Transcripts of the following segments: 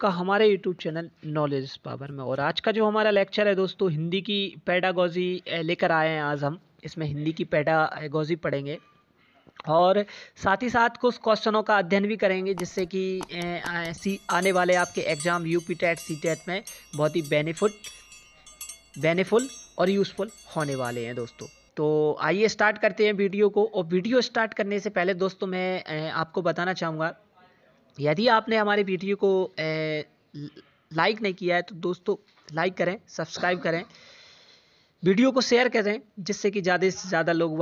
का हमारे YouTube channel knowledge is power में। और आज का जो हमारा लेक्चर है दोस्तों, हिंदी की पेडागॉजी लेकर आए हैं। आज हम इसमें हिंदी की पेडागॉजी पढ़ेंगे और साथ ही साथ कुछ क्वेश्चनों का अध्ययन भी करेंगे, जिससे कि आने वाले आपके exam UP TET C TET में बहुत ही बेनिफुल और यूज़फुल होने वाले हैं दोस्तों। तो आइए स्टार्ट करते हैं वीडियो को। और वीडियो स्टार्ट करने से पहले दोस्तों मैं आपको बताना चाहूँगा, यदि आपने हमारे वीडियो को लाइक नहीं किया है तो दोस्तों लाइक करें, सब्सक्राइब करें, वीडियो को शेयर करें, जिससे कि ज़्यादा से ज़्यादा लोग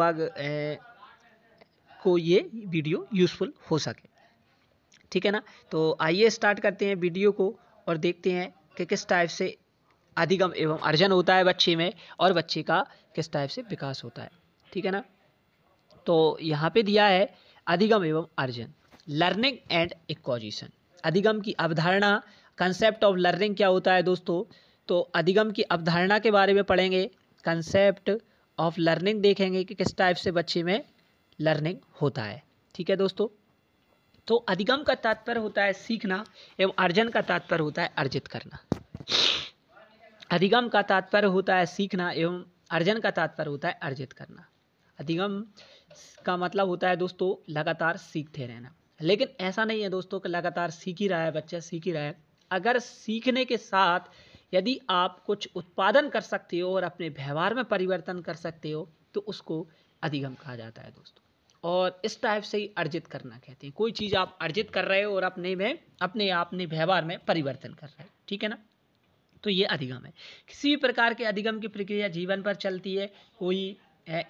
को ये वीडियो यूज़फुल हो सके। ठीक है ना। तो आइए स्टार्ट करते हैं वीडियो को और देखते हैं कि किस टाइप से अधिगम एवं अर्जन होता है बच्चे में और बच्चे का किस टाइप से विकास होता है। ठीक है ना। तो यहाँ पे दिया है अधिगम एवं अर्जन, लर्निंग एंड एक्विजिशन। अधिगम की अवधारणा, कंसेप्ट ऑफ लर्निंग क्या होता है दोस्तों। तो अधिगम की अवधारणा के बारे में पढ़ेंगे, कंसेप्ट ऑफ लर्निंग देखेंगे कि किस टाइप से बच्चे में लर्निंग होता है। ठीक है दोस्तों। तो अधिगम का तात्पर्य होता है सीखना एवं अर्जन का तात्पर्य होता है अर्जित करना। अधिगम का तात्पर्य होता है सीखना एवं अर्जन का तात्पर्य होता है अर्जित करना। अधिगम का मतलब होता है दोस्तों लगातार सीखते रहना। लेकिन ऐसा नहीं है दोस्तों कि लगातार सीख ही रहा है बच्चा, सीख ही रहा है। अगर सीखने के साथ यदि आप कुछ उत्पादन कर सकते हो और अपने व्यवहार में परिवर्तन कर सकते हो तो उसको अधिगम कहा जाता है दोस्तों। और इस टाइप से ही अर्जित करना कहते हैं। कोई चीज़ आप अर्जित कर रहे हो और अपने व्यवहार में परिवर्तन कर रहे हो। ठीक है ना। तो ये अधिगम है। किसी भी प्रकार के अधिगम की प्रक्रिया जीवन पर चलती है, कोई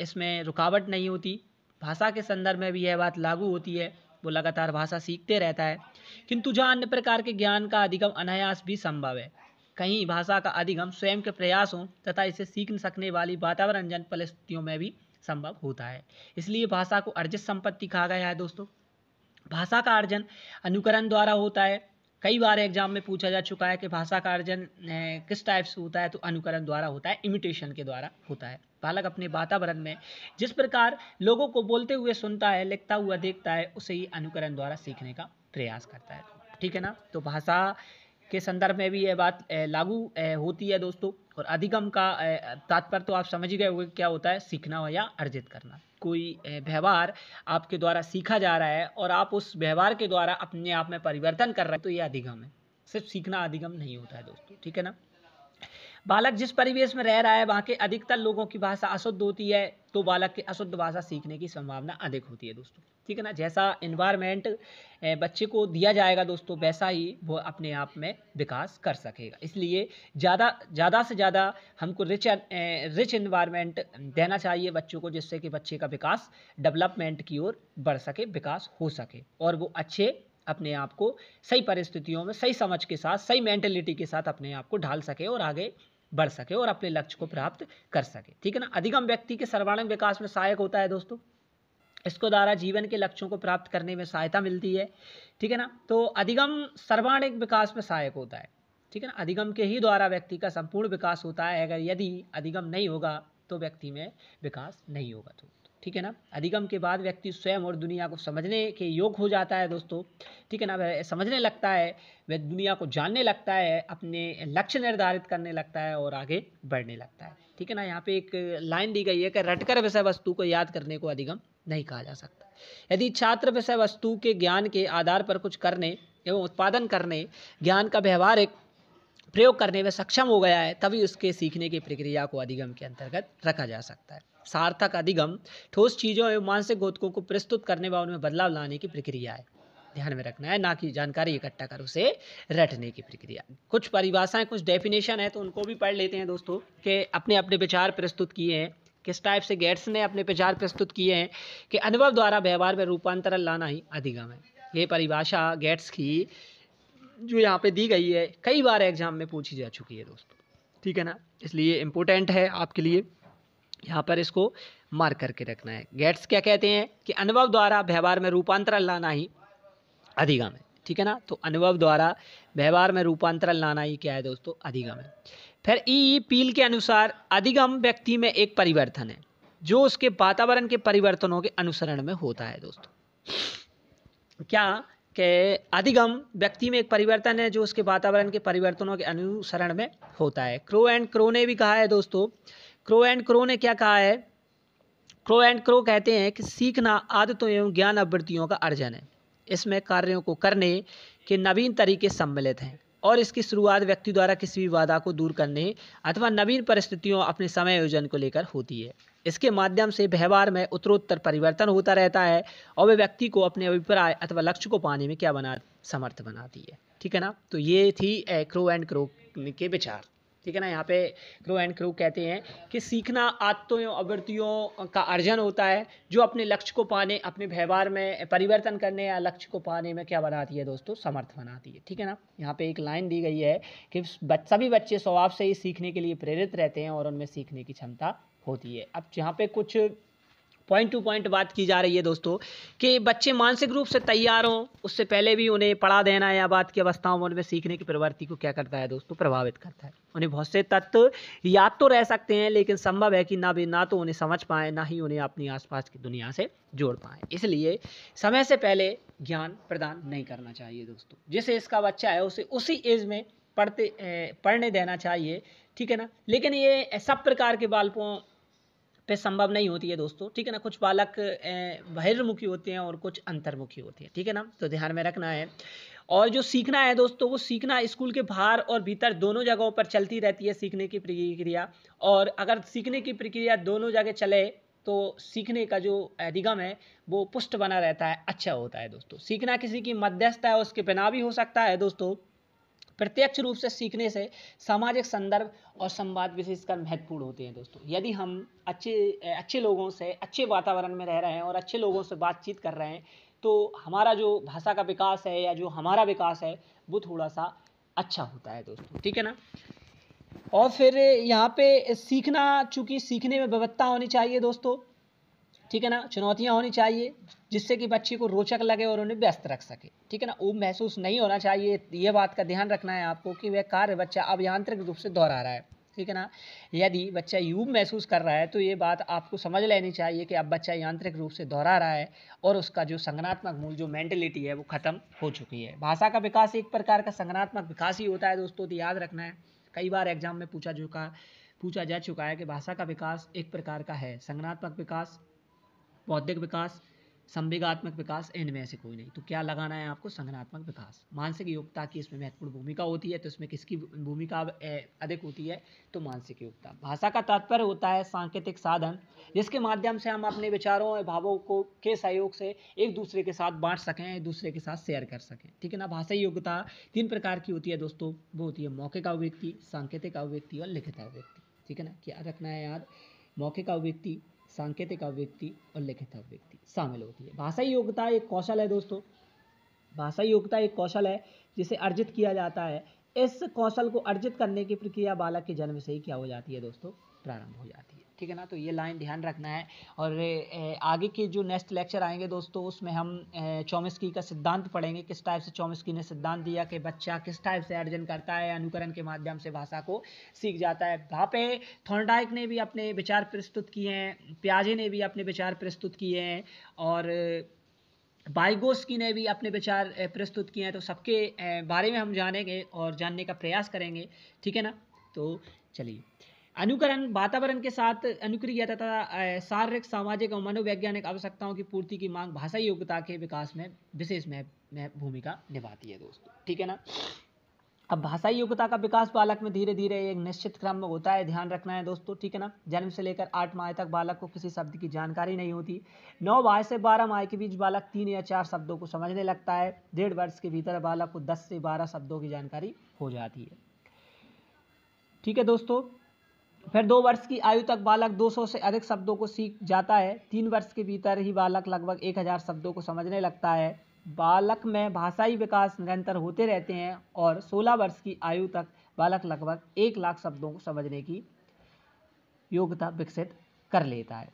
इसमें रुकावट नहीं होती। भाषा के संदर्भ में भी यह बात लागू होती है, वो लगातार भाषा सीखते रहता है। किंतु जहाँ अन्य प्रकार के ज्ञान का अधिगम अनायास भी संभव है, कहीं भाषा का अधिगम स्वयं के प्रयासों तथा इसे सीख सकने वाली वातावरणजन्य परिस्थितियों में भी संभव होता है। इसलिए भाषा को अर्जित संपत्ति कहा गया है दोस्तों। भाषा का अर्जन अनुकरण द्वारा होता है। कई बार एग्जाम में पूछा जा चुका है कि भाषा का अर्जन किस टाइप से होता है, तो अनुकरण द्वारा होता है, इमिटेशन के द्वारा होता है। बालक अपने वातावरण में जिस प्रकार लोगों को बोलते हुए सुनता है, लिखता हुआ देखता है, उसे ही अनुकरण द्वारा सीखने का प्रयास करता है। ठीक है ना। तो भाषा के संदर्भ में भी यह बात लागू होती है दोस्तों। और अधिगम का तात्पर्य तो आप समझ गए होंगे क्या होता है, सीखना या अर्जित करना। कोई व्यवहार आपके द्वारा सीखा जा रहा है और आप उस व्यवहार के द्वारा अपने आप में परिवर्तन कर रहे हैं, तो ये अधिगम है। सिर्फ सीखना अधिगम नहीं होता है दोस्तों। ठीक है ना। बालक जिस परिवेश में रह रहा है वहाँ के अधिकतर लोगों की भाषा अशुद्ध होती है, तो बालक की अशुद्ध भाषा सीखने की संभावना अधिक होती है दोस्तों। ठीक है ना। जैसा इन्वायरमेंट बच्चे को दिया जाएगा दोस्तों, वैसा ही वो अपने आप में विकास कर सकेगा। इसलिए ज़्यादा से ज़्यादा हमको रिच इन्वायरमेंट देना चाहिए बच्चों को, जिससे कि बच्चे का विकास डेवलपमेंट की ओर बढ़ सके, विकास हो सके और वो अच्छे अपने आप को सही परिस्थितियों में सही समझ के साथ, सही मेंटेलिटी के साथ अपने आप को ढाल सके और आगे बढ़ सके और अपने लक्ष्य को प्राप्त कर सके। ठीक है ना। अधिगम व्यक्ति के सर्वांगीण विकास में सहायक होता है दोस्तों। इसको द्वारा जीवन के लक्ष्यों को प्राप्त करने में सहायता मिलती है। ठीक है ना। तो अधिगम सर्वांगीण विकास में सहायक होता है। ठीक है ना। अधिगम के ही द्वारा व्यक्ति का संपूर्ण विकास होता है। अगर यदि अधिगम नहीं होगा तो व्यक्ति में विकास नहीं होगा। तो ठीक है ना। अधिगम के बाद व्यक्ति स्वयं और दुनिया को समझने के योग्य हो जाता है दोस्तों। ठीक है ना। वह समझने लगता है, वह दुनिया को जानने लगता है, अपने लक्ष्य निर्धारित करने लगता है और आगे बढ़ने लगता है। ठीक है ना। यहाँ पे एक लाइन दी गई है कि रटकर विषय वस्तु को याद करने को अधिगम नहीं कहा जा सकता। यदि छात्र विषय वस्तु के ज्ञान के आधार पर कुछ करने एवं उत्पादन करने, ज्ञान का व्यवहारिक प्रयोग करने में सक्षम हो गया है, तभी उसके सीखने की प्रक्रिया को अधिगम के अंतर्गत रखा जा सकता है। सार्थक अधिगम ठोस चीज़ों एवं मानसिक घोतकों को प्रस्तुत करने व उनमें बदलाव लाने की प्रक्रिया है। ध्यान में रखना है, ना कि जानकारी इकट्ठा कर उसे रटने की प्रक्रिया। कुछ परिभाषाएं, कुछ डेफिनेशन है, तो उनको भी पढ़ लेते हैं दोस्तों कि अपने अपने विचार प्रस्तुत किए हैं। किस टाइप से गेट्स ने अपने विचार प्रस्तुत किए हैं कि अनुभव द्वारा व्यवहार में रूपांतरण लाना ही अधिगम है। ये परिभाषा गेट्स की जो यहाँ पे दी गई है, कई बार एग्जाम में पूछी जा चुकी है दोस्तों। ठीक है ना। इसलिए इम्पोर्टेंट है आपके लिए, यहाँ पर इसको मार्क करके रखना है। गेट्स क्या कहते हैं कि अनुभव द्वारा व्यवहार में रूपांतरण लाना ही अधिगम है। ठीक है ना। तो अनुभव द्वारा व्यवहार में रूपांतरण लाना ही क्या है दोस्तों, अधिगम है। फिर ई पील के अनुसार अधिगम व्यक्ति में एक परिवर्तन है जो उसके वातावरण के परिवर्तनों के अनुसरण में होता है दोस्तों। क्या कि अधिगम व्यक्ति में एक परिवर्तन है जो उसके वातावरण के परिवर्तनों के अनुसरण में होता है। क्रो एंड क्रो ने भी कहा है दोस्तों, क्रो एंड क्रो ने क्या कहा है, क्रो एंड क्रो कहते हैं कि सीखना आदतों एवं ज्ञान आवृत्तियों का अर्जन है। इसमें कार्यों को करने के नवीन तरीके सम्मिलित हैं और इसकी शुरुआत व्यक्ति द्वारा किसी भी बाधा को दूर करने अथवा नवीन परिस्थितियों अपने समय आयोजन को लेकर होती है। इसके माध्यम से व्यवहार में उत्तरोत्तर परिवर्तन होता रहता है और वह व्यक्ति को अपने अभिप्राय अथवा लक्ष्य को पाने में क्या समर्थ बनाती है। ठीक है ना, तो ये थी क्रो एंड क्रो के विचार। ठीक है ना, यहाँ पे क्रो एंड क्रो कहते हैं कि सीखना आदतों एवं आवृत्तियों का अर्जन होता है जो अपने लक्ष्य को पाने, अपने व्यवहार में परिवर्तन करने या लक्ष्य को पाने में क्या बनाती है दोस्तों, समर्थ बनाती है। ठीक है ना, यहाँ पे एक लाइन दी गई है कि सभी बच्चे स्वभाव से ही सीखने के लिए प्रेरित रहते हैं और उनमें सीखने की क्षमता होती है। अब यहाँ पे कुछ पॉइंट टू पॉइंट बात की जा रही है दोस्तों कि बच्चे मानसिक रूप से तैयार हों उससे पहले भी उन्हें पढ़ा देना या बात की अवस्थाओं में उनमें सीखने की प्रवृत्ति को क्या करता है दोस्तों, प्रभावित करता है। उन्हें बहुत से तत्व याद तो रह सकते हैं लेकिन संभव है कि ना तो उन्हें समझ पाएँ ना ही उन्हें अपनी आसपास की दुनिया से जोड़ पाएँ। इसलिए समय से पहले ज्ञान प्रदान नहीं करना चाहिए दोस्तों। जिस एज का बच्चा है उसे उसी एज में पढ़ने देना चाहिए। ठीक है ना, लेकिन ये सब प्रकार के बालकों पे संभव नहीं होती है दोस्तों। ठीक है ना, कुछ बालक बहिर्मुखी होते हैं और कुछ अंतर्मुखी होते हैं। ठीक है ना, तो ध्यान में रखना है। और जो सीखना है दोस्तों, वो सीखना स्कूल के बाहर और भीतर दोनों जगहों पर चलती रहती है सीखने की प्रक्रिया। और अगर सीखने की प्रक्रिया दोनों जगह चले तो सीखने का जो अधिगम है वो पुष्ट बना रहता है, अच्छा होता है दोस्तों। सीखना किसी की मध्यस्थ है, उसके बिना भी हो सकता है दोस्तों। प्रत्यक्ष रूप से सीखने से सामाजिक संदर्भ और संवाद विशेषकर महत्वपूर्ण होते हैं दोस्तों। यदि हम अच्छे लोगों से अच्छे वातावरण में रह रहे हैं और अच्छे लोगों से बातचीत कर रहे हैं तो हमारा जो भाषा का विकास है या जो हमारा विकास है वो थोड़ा सा अच्छा होता है दोस्तों। ठीक है ना, और फिर यहाँ पे सीखना, चूँकि सीखने में विविधता होनी चाहिए दोस्तों। ठीक है ना, चुनौतियाँ होनी चाहिए जिससे कि बच्चे को रोचक लगे और उन्हें व्यस्त रख सके। ठीक है ना, ऊब महसूस नहीं होना चाहिए। ये बात का ध्यान रखना है आपको कि वह कार्य बच्चा अब यांत्रिक रूप से दोहरा रहा है। ठीक है ना, यदि बच्चा यूब महसूस कर रहा है तो ये बात आपको समझ लेनी चाहिए कि अब बच्चा यांत्रिक रूप से दोहरा रहा है और उसका जो संज्ञानात्मक मूल, जो मेंटलिटी है वो खत्म हो चुकी है। भाषा का विकास एक प्रकार का संज्ञानात्मक विकास ही होता है दोस्तों, तो याद रखना है। कई बार एग्जाम में पूछा जा चुका है कि भाषा का विकास एक प्रकार का है संज्ञानात्मक विकास, बौद्धिक विकास, संवेगात्मक विकास, इनमें से कोई नहीं। तो क्या लगाना है आपको, संज्ञानात्मक विकास। मानसिक योग्यता की इसमें महत्वपूर्ण भूमिका होती है, तो इसमें किसकी भूमिका अधिक होती है, तो मानसिक योग्यता। भाषा का तात्पर्य होता है सांकेतिक साधन जिसके माध्यम से हम अपने विचारों और भावों को के सहयोग से एक दूसरे के साथ बांट सकें, एक दूसरे के साथ शेयर कर सकें। ठीक है ना, भाषाई योग्यता 3 प्रकार की होती है दोस्तों, वो होती है मौखिक अभिव्यक्ति, सांकेतिक अभिव्यक्ति और लिखित अभिव्यक्ति। ठीक है ना, क्या रखना है याद, मौखिक अभिव्यक्ति, सांकेतिक अभिव्यक्ति और लिखित अभिव्यक्ति शामिल होती है। भाषाई योग्यता एक कौशल है दोस्तों, भाषाई योग्यता एक कौशल है जिसे अर्जित किया जाता है। इस कौशल को अर्जित करने की प्रक्रिया बालक के जन्म से ही क्या हो जाती है दोस्तों, प्रारंभ हो जाती है। ठीक है ना, तो ये लाइन ध्यान रखना है। और आगे के जो नेक्स्ट लेक्चर आएंगे दोस्तों उसमें हम चॉम्स्की का सिद्धांत पढ़ेंगे, किस टाइप से चॉम्स्की ने सिद्धांत दिया कि बच्चा किस टाइप से अर्जन करता है, अनुकरण के माध्यम से भाषा को सीख जाता है। वहाँ पे थॉर्नडाइक ने भी अपने विचार प्रस्तुत किए हैं, पियाजे ने भी अपने विचार प्रस्तुत किए हैं और वाइगोस्की ने भी अपने विचार प्रस्तुत किए हैं। तो सबके बारे में हम जानेंगे और जानने का प्रयास करेंगे। ठीक है ना, तो चलिए। अनुकरण वातावरण के साथ अनुक्रिया तथा शारीरिक, सामाजिक और मनोवैज्ञानिक आवश्यकताओं की पूर्ति की मांग भाषाई योग्यता के विकास में विशेष भूमिका निभाती है दोस्तों। ठीक है ना, अब भाषाई योग्यता का विकास बालक में धीरे धीरे एक निश्चित क्रम में होता है, ध्यान रखना है दोस्तों। ठीक है ना, जन्म से लेकर 8 माह तक बालक को किसी शब्द की जानकारी नहीं होती। 9 माह से 12 माह के बीच बालक 3 या 4 शब्दों को समझने लगता है। 1.5 वर्ष के भीतर बालक को 10 से 12 शब्दों की जानकारी हो जाती है। ठीक है दोस्तों, फिर 2 वर्ष की आयु तक बालक 200 से अधिक शब्दों को सीख जाता है। 3 वर्ष के भीतर ही बालक लगभग 1000 शब्दों को समझने लगता है। बालक में भाषाई विकास निरंतर होते रहते हैं और 16 वर्ष की आयु तक बालक लगभग 1 लाख शब्दों को समझने की योग्यता विकसित कर लेता है।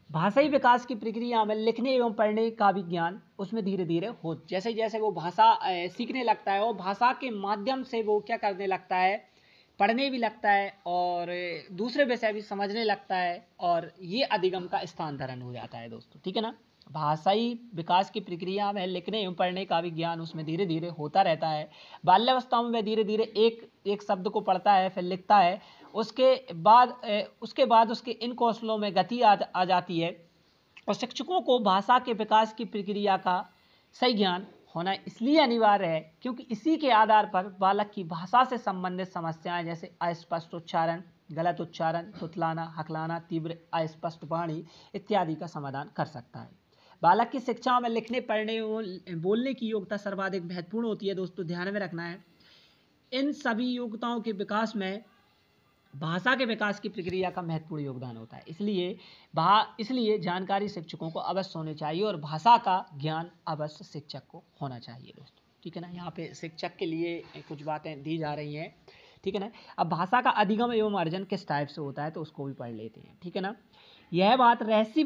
भाषाई विकास की प्रक्रिया में लिखने एवं पढ़ने का भी ज्ञान उसमें धीरे धीरे हो, जैसे जैसे वो भाषा सीखने लगता है और भाषा के माध्यम से वो क्या करने लगता है, पढ़ने भी लगता है और दूसरे विषय भी समझने लगता है और ये अधिगम का स्थान धारण हो जाता है दोस्तों। ठीक है ना, भाषाई विकास की प्रक्रिया में लिखने एवं पढ़ने का भी ज्ञान उसमें धीरे धीरे होता रहता है। बाल्यावस्था में वह धीरे धीरे एक एक शब्द को पढ़ता है, फिर लिखता है। उसके बाद उसके इन कौशलों में गति आ जाती है। और शिक्षकों को भाषा के विकास की प्रक्रिया का सही ज्ञान होना इसलिए अनिवार्य है क्योंकि इसी के आधार पर बालक की भाषा से संबंधित समस्याएं जैसे अस्पष्ट उच्चारण, गलत उच्चारण, तुतलाना, हकलाना, तीव्र अस्पष्ट वाणी इत्यादि का समाधान कर सकता है। बालक की शिक्षा में लिखने, पढ़ने और बोलने की योग्यता सर्वाधिक महत्वपूर्ण होती है। दोस्तों ध्यान में रखना है, इन सभी योग्यताओं के विकास में भाषा के विकास की प्रक्रिया का महत्वपूर्ण योगदान होता है। इसलिए जानकारी शिक्षकों को अवश्य होनी चाहिए और भाषा का ज्ञान अवश्य शिक्षक को होना चाहिए दोस्तों। ठीक है ना, यहाँ पे शिक्षक के लिए कुछ बातें दी जा रही हैं। ठीक है ना, अब भाषा का अधिगम एवं अर्जन किस टाइप से होता है तो उसको भी पढ़ लेते हैं। ठीक है ना, यह बात रहस्य